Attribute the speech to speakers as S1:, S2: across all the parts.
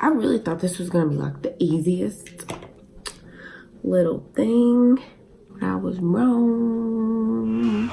S1: I really thought this was gonna be like the easiest little thing, but I was wrong.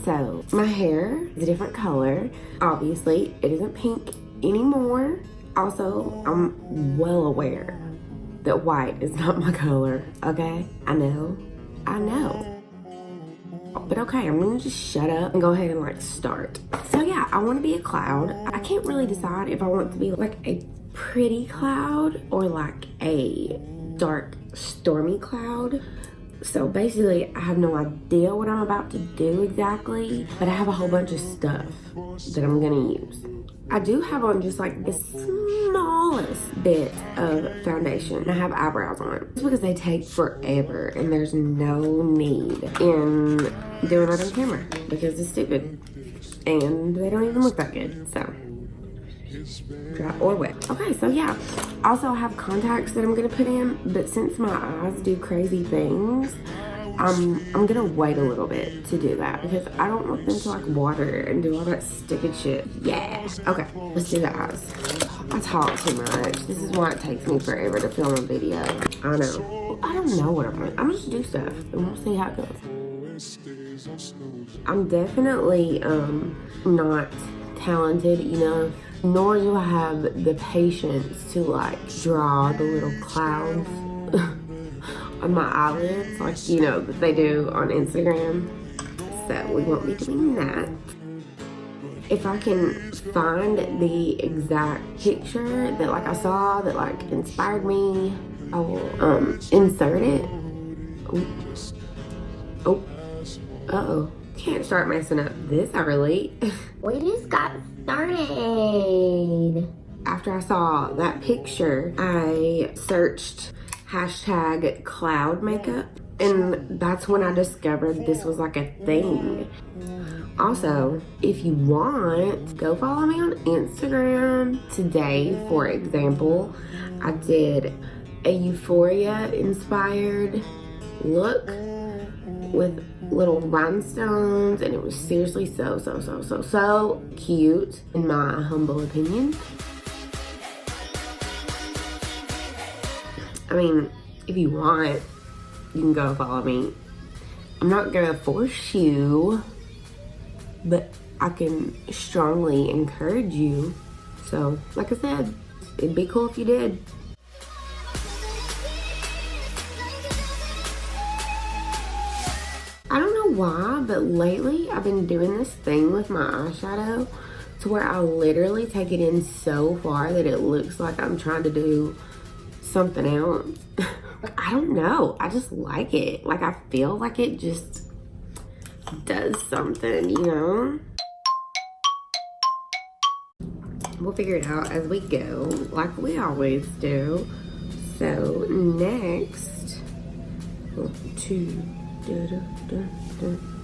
S1: So my hair is a different color. Obviously, it isn't pink anymore. Also, I'm well aware that white is not my color, okay? I know. But okay, I'm gonna just shut up and go ahead and like start. So yeah, I wanna be a cloud. I can't really decide if I want to be like a pretty cloud or like a dark, stormy cloud. So basically, I have no idea what I'm about to do exactly, but I have a whole bunch of stuff that I'm gonna use. I do have on just like the smallest bit of foundation. I have eyebrows on. It's because they take forever and there's no need in doing it on camera because it's stupid and they don't even look that good, so. Dry or wet. Okay, so yeah. Also, I have contacts that I'm gonna put in, but since my eyes do crazy things, I'm gonna wait a little bit to do that because I don't want them to like water and do all that stupid shit. Yeah. Okay, let's do the eyes. I talk too much. This is why it takes me forever to film a video. I know. I don't know what I'm gonna. I'm just do stuff and we'll see how it goes. I'm definitely not talented enough, nor do I have the patience to like draw the little clouds on my eyelids, like, you know, that they do on Instagram. So we won't be doing that. If I can find the exact picture that like I saw that like inspired me, I will insert it. Uh-oh. Can't start messing up this early.
S2: We just got started.
S1: After I saw that picture, I searched hashtag cloud makeup, and that's when I discovered this was like a thing. Also, if you want, go follow me on Instagram. Today, for example, I did a Euphoria inspired look with little rhinestones, and it was seriously so cute in my humble opinion. I mean, if you want, you can go follow me. I'm not gonna force you, but I can strongly encourage you. So, like I said, it'd be cool if you did. I don't know why, but lately I've been doing this thing with my eyeshadow to where I literally take it in so far that it looks like I'm trying to do something else. I don't know. I just like it. Like, I feel like it just does something, you know? We'll figure it out as we go, like we always do. So, next,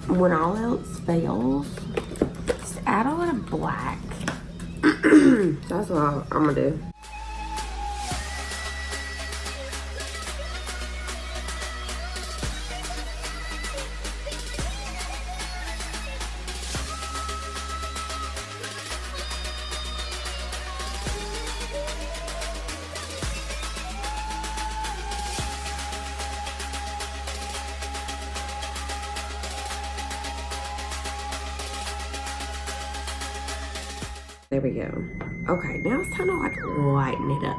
S1: when all else fails, just add a little black. That's what I'm gonna do. There we go. Okay, now it's time to like lighten it up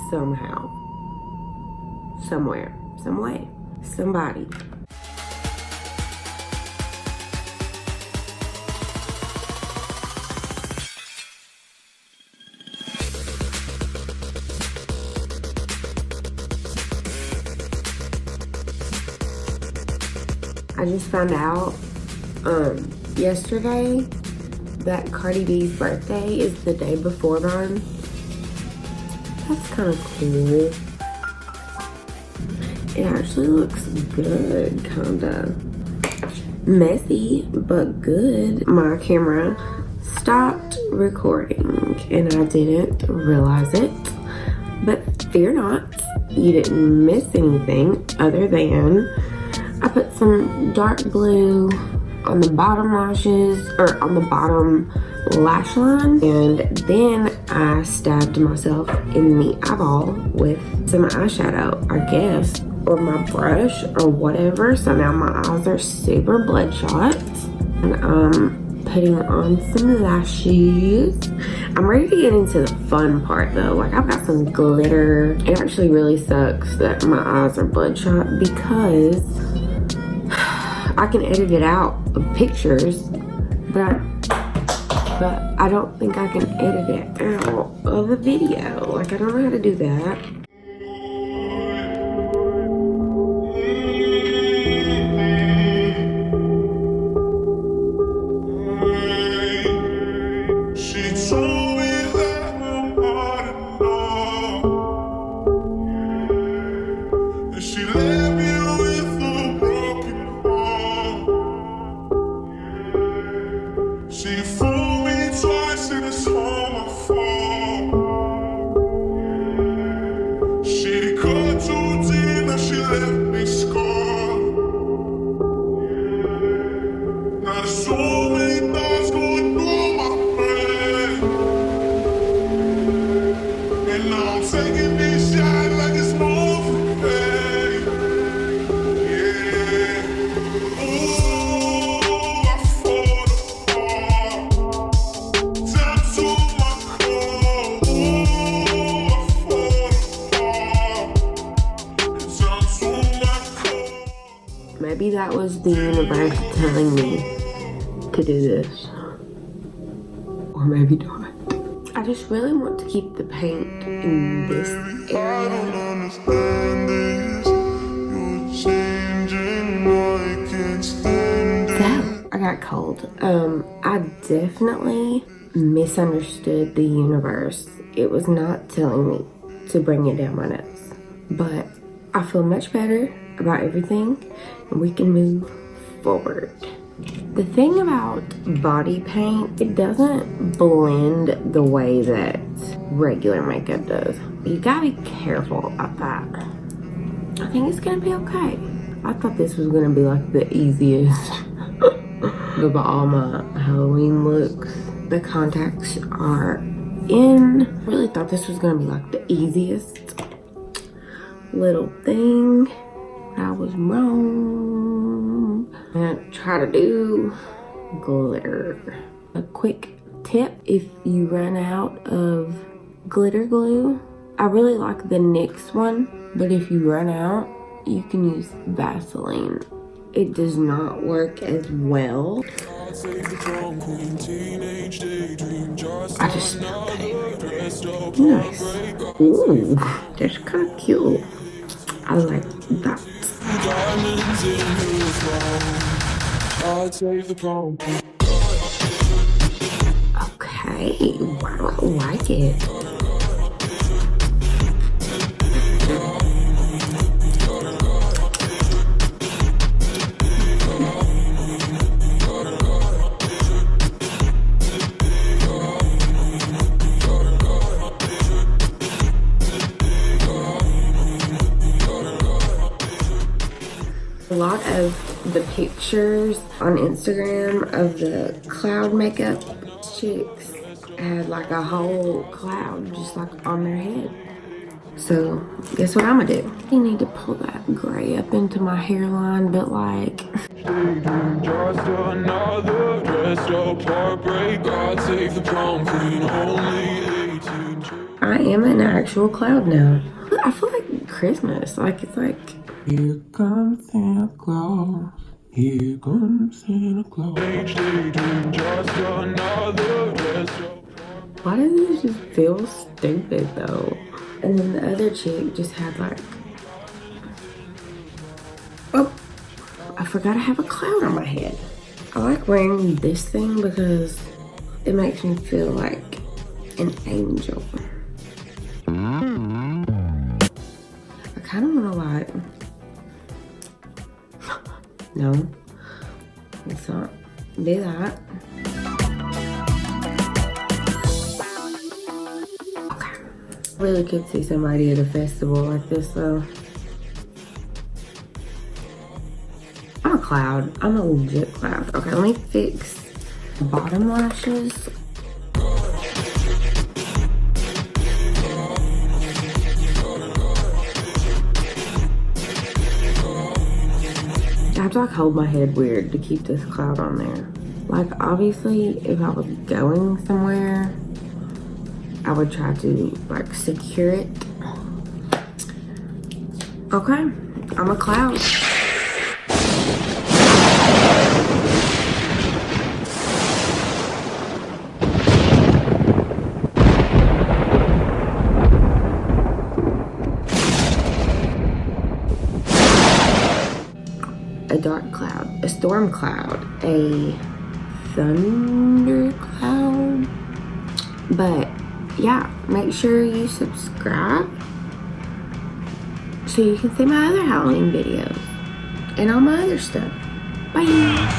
S1: somehow. Somewhere. Some way. Somebody. I just found out yesterday that Cardi B's birthday is the day before mine. That's kind of cool. It actually looks good, kinda messy, but good. My camera stopped recording and I didn't realize it, but fear not, you didn't miss anything other than I put some dark blue on the bottom lashes, or on the bottom lash line, and then I stabbed myself in the eyeball with some eyeshadow, I guess, or my brush or whatever. So now my eyes are super bloodshot, and I'm putting on some lashes. I'm ready to get into the fun part though. Like, I've got some glitter. It actually really sucks that my eyes are bloodshot because I can edit it out of pictures, but I don't think I can edit it out of a video. Like, I don't know how to do that. Maybe that was the universe telling me to do this. Or maybe not. I just really want to keep the paint in this area. So, I got cold. I definitely misunderstood the universe. It was not telling me to bring it down my nose. But I feel much better about everything, and we can move forward. The thing about body paint, it doesn't blend the way that regular makeup does. You gotta be careful about that. I think it's gonna be okay. I thought this was gonna be like the easiest of all my Halloween looks. The contacts are in. I really thought this was gonna be like the easiest little thing. I was wrong. I'm gonna try to do glitter. A quick tip, if you run out of glitter glue, I really like the NYX one, but if you run out, you can use Vaseline. It does not work as well. I just smelled it. Nice. Ooh, that's kind of cute. I like that. Okay, wow, I like it. A lot of the pictures on Instagram of the cloud makeup chicks had like a whole cloud just like on their head. So guess what I'm gonna do? I need to pull that gray up into my hairline, but like I am an actual cloud now. I feel like Christmas. Like it's like here comes Santa Claus. Here comes Santa Claus. Why does this just feel stupid though? And then the other chick just had like, oh, I forgot I have a cloud on my head. I like wearing this thing because it makes me feel like an angel. I kind of want to like, no, let's not do that. Okay, Really could see somebody at a festival like this though. I'm a cloud. I'm a legit cloud. Okay, let me fix the bottom lashes. I have to like hold my head weird to keep this cloud on there. Like obviously if I was going somewhere, I would try to like secure it. Okay, I'm a cloud. A dark cloud, a storm cloud, a thunder cloud. But yeah, make sure you subscribe so you can see my other Halloween videos and all my other stuff. Bye.